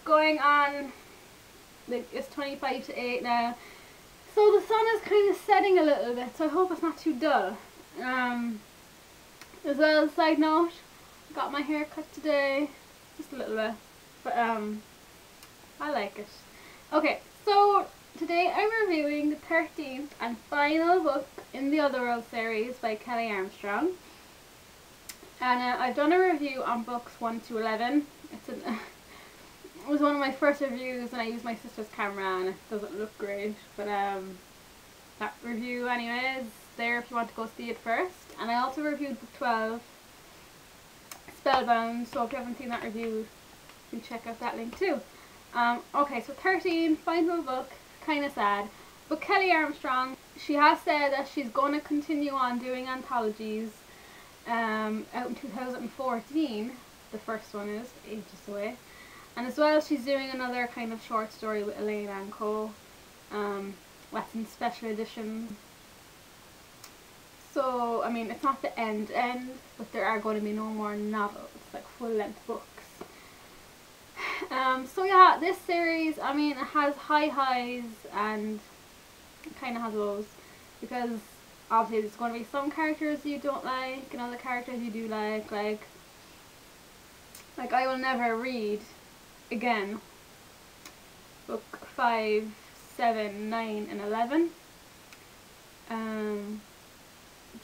going on, like, it's 25 to 8 now. So the sun is kind of setting a little bit, so I hope it's not too dull. As well, side note, I got my hair cut today, just a little bit, but I like it. Okay, so today I'm reviewing the 13th and final book in the Otherworld series by Kelley Armstrong. And I've done a review on books 1 to 11. It was one of my first reviews and I used my sister's camera and it doesn't look great. But that review anyway is there if you want to go see it first. And I also reviewed book 12, Spellbound, so if you haven't seen that review, you can check out that link too. Okay, so 13, final book, kind of sad. But Kelley Armstrong, she has said that she's going to continue on doing anthologies out in 2014. The first one is ages away. And as well, she's doing another kind of short story with Elena and Co. That's in special edition. So, I mean, it's not the end, but there are going to be no more novels, like full-length books. So yeah, this series, I mean, it has high highs and it kind of has lows, because obviously there's going to be some characters you don't like and other characters you do like I will never read again book 5, 7, 9 and 11,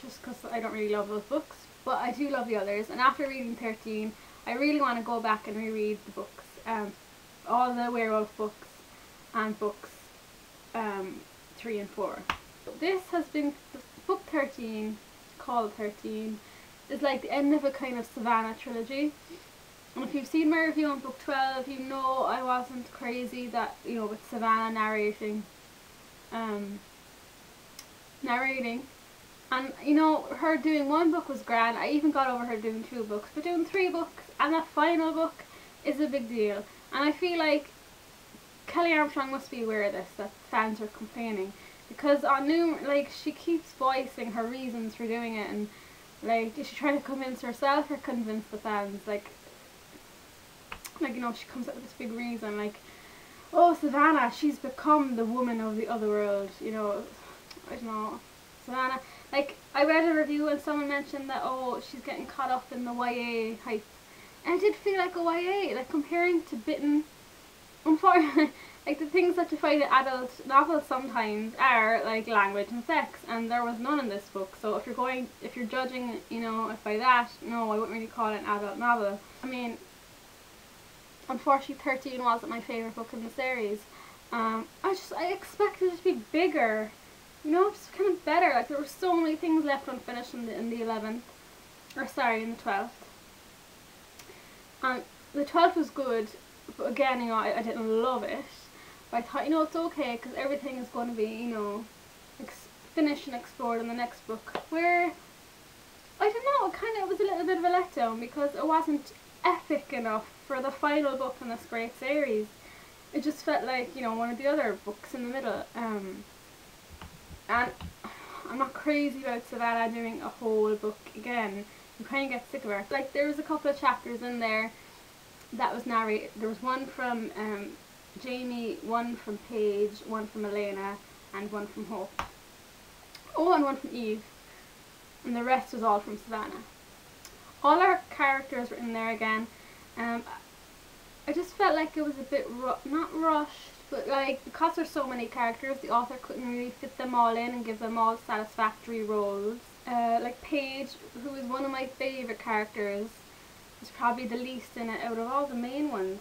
just because I don't really love those books, but I do love the others. And after reading 13, I really want to go back and reread the books, all the werewolf books and books 3 and 4. This has been book 13, called 13, is like the end of a kind of Savannah trilogy. And if you've seen my review on book 12, you know I wasn't crazy that, you know, with Savannah narrating. And, you know, her doing one book was grand. I even got over her doing 2 books. But doing 3 books and that final book is a big deal. And I feel like Kelley Armstrong must be aware of this, that fans are complaining. Because on like, she keeps voicing her reasons for doing it. And, like, is she trying to convince herself or convince the fans? Like, you know, she comes up with this big reason, like, oh, Savannah, she's become the woman of the Otherworld, you know, I don't know, Savannah, like, I read a review and someone mentioned that, oh, she's getting caught up in the YA hype, and I did feel like a YA, like, comparing to Bitten, unfortunately, like, the things that you find in adult novels sometimes are, like, language and sex, and there was none in this book, so if you're judging, you know, by that, no, I wouldn't really call it an adult novel. I mean, unfortunately 13 wasn't my favourite book in the series. I expected it to be bigger, you know, just kind of better. Like, there were so many things left unfinished in the 11th, or sorry, in the 12th. The 12th was good, but again, you know, I didn't love it. But I thought, you know, it's okay, because everything is going to be, you know, finished and explored in the next book. Where, I don't know, it was a little bit of a letdown, because it wasn't epic enough for the final book in this great series. It just felt like, you know, one of the other books in the middle. And I'm not crazy about Savannah doing a whole book again. You kind of get sick of her. Like, there was a couple of chapters in there that was narrated. There was one from Jamie, one from Paige, one from Elena, and one from Hope. Oh, and one from Eve. And the rest was all from Savannah. All our characters were in there again. I just felt like it was a bit, not rushed, but like, because there's so many characters, the author couldn't really fit them all in and give them all satisfactory roles. Like Paige, who is one of my favourite characters, was probably the least in it out of all the main ones.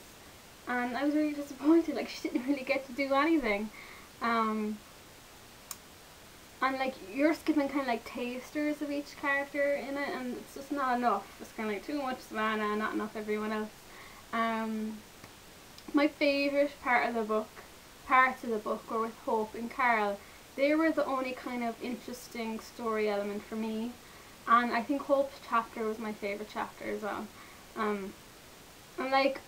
And I was really disappointed, like, she didn't really get to do anything. And like, you're skipping kind of like tasters of each character in it, and it's just not enough. It's kind of like too much Savannah and not enough everyone else. My favourite parts of the book were with Hope and Carl. They were the only kind of interesting story element for me, and I think Hope's chapter was my favourite chapter as well. And like,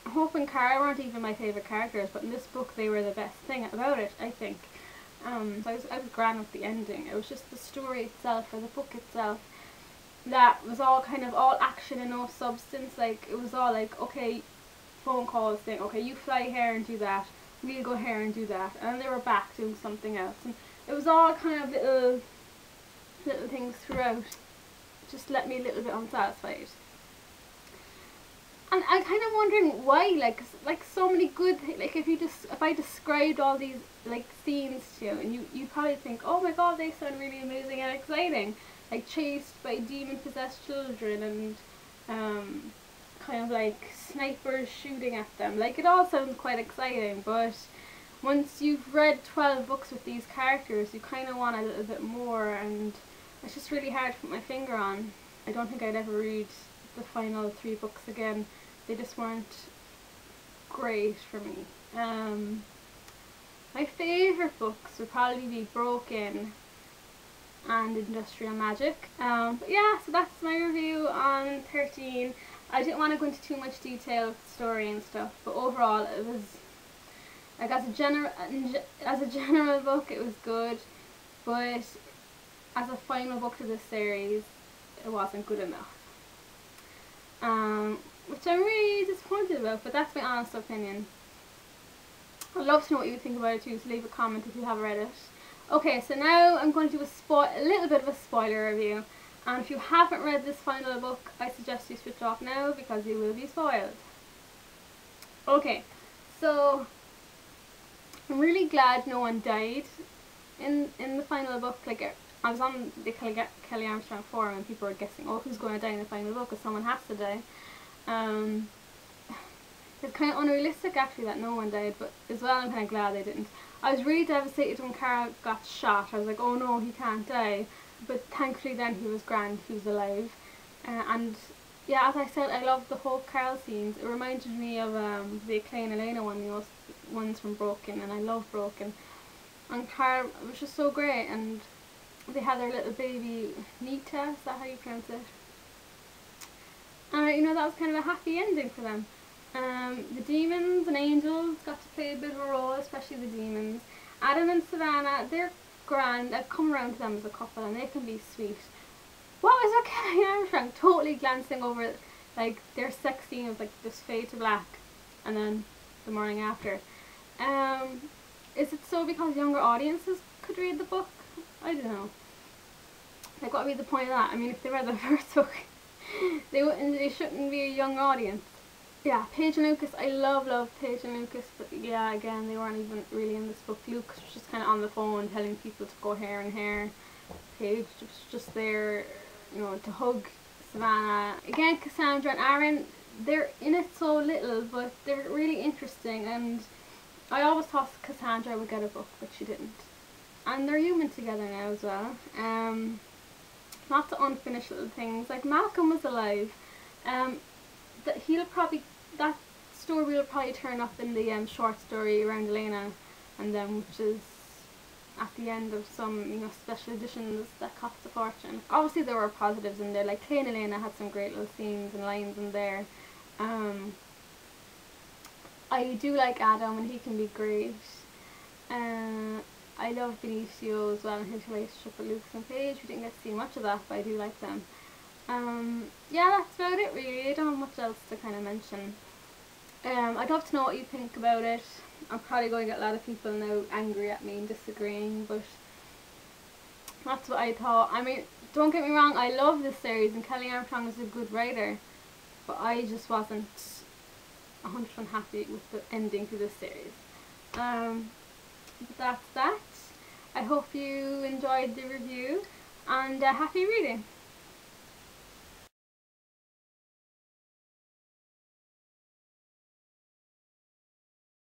Hope and Carl weren't even my favourite characters, but in this book they were the best thing about it, I think. So I was grand with the ending. It was just the story itself, or the book itself, that was all kind of all action and no substance. Like, it was all like, okay, phone calls saying, okay, you fly here and do that, we'll go here and do that, and they were back doing something else, and it was all kind of little things throughout, just left me a little bit unsatisfied. And I'm kind of wondering why, like so many good like if I described all these like scenes to you, and you probably think, oh my god, they sound really amazing and exciting, like chased by demon possessed children and kind of like snipers shooting at them, like it all sounds quite exciting, but once you've read 12 books with these characters, you kind of want a little bit more, and it's just really hard to put my finger on. I don't think I'd ever read the final 3 books again. They just weren't great for me. My favourite books would probably be Broken and Industrial Magic. But yeah, so that's my review on 13. I didn't want to go into too much detail with the story and stuff, but overall it was, like, as a general book it was good, but as a final book to this series it wasn't good enough. Which I'm really disappointed about, but that's my honest opinion. I'd love to know what you think about it too, so leave a comment if you have read it. Okay, so now I'm going to do a little bit of a spoiler review, and if you haven't read this final book, I suggest you switch off now because you will be spoiled. Okay, so I'm really glad no one died in the final book. Like, I was on the Kelley Armstrong forum and people were guessing, oh, who's going to die in the final book, because someone has to die. It's kind of unrealistic actually that no one died, but as well I'm kind of glad they didn't. I was really devastated when Carl got shot. I was like, oh no, he can't die, but thankfully then he was grand, he was alive. And yeah, as I said, I loved the whole Carl scenes. It reminded me of the Clay and Elena one, the ones from Broken, and I love Broken. And Carl was just so great, and they had their little baby Nita, is that how you pronounce it? And you know, that was kind of a happy ending for them. The demons and angels got to play a bit of a role, especially the demons. Adam and Savannah, they're grand. I've come around to them as a couple and they can be sweet. What was with Kelley Armstrong totally glancing over like their sex scene was like just fade to black and then the morning after? Is it so because younger audiences could read the book? I don't know. Like, what would be the point of that? I mean, if they read the first book, they shouldn't be a young audience. Yeah, Paige and Lucas, I love Paige and Lucas, but yeah, again, they weren't even really in this book. Lucas was just kind of on the phone telling people to go here and here. Paige was just there, you know, to hug Savannah. Again, Cassandra and Aaron, they're in it so little, but they're really interesting, and I always thought Cassandra would get a book, but she didn't. And they're human together now as well. Lots of unfinished little things. Like, Malcolm was alive. That story will probably turn up in the short story around Elena, and then which is at the end of some, you know, special editions that cost a fortune. Obviously there were positives in there, like Clay and Elena had some great little scenes and lines in there. I do like Adam and he can be great. I love Benicio as well and his relationship with Lucas and Paige. We didn't get to see much of that, but I do like them. Yeah, that's about it really. I don't have much else to kind of mention. I'd love to know what you think about it. I'm probably going to get a lot of people now angry at me and disagreeing, but that's what I thought. I mean, don't get me wrong, I love this series and Kelley Armstrong is a good writer, but I just wasn't 100% happy with the ending to this series. But that's that. I hope you enjoyed the review, and happy reading.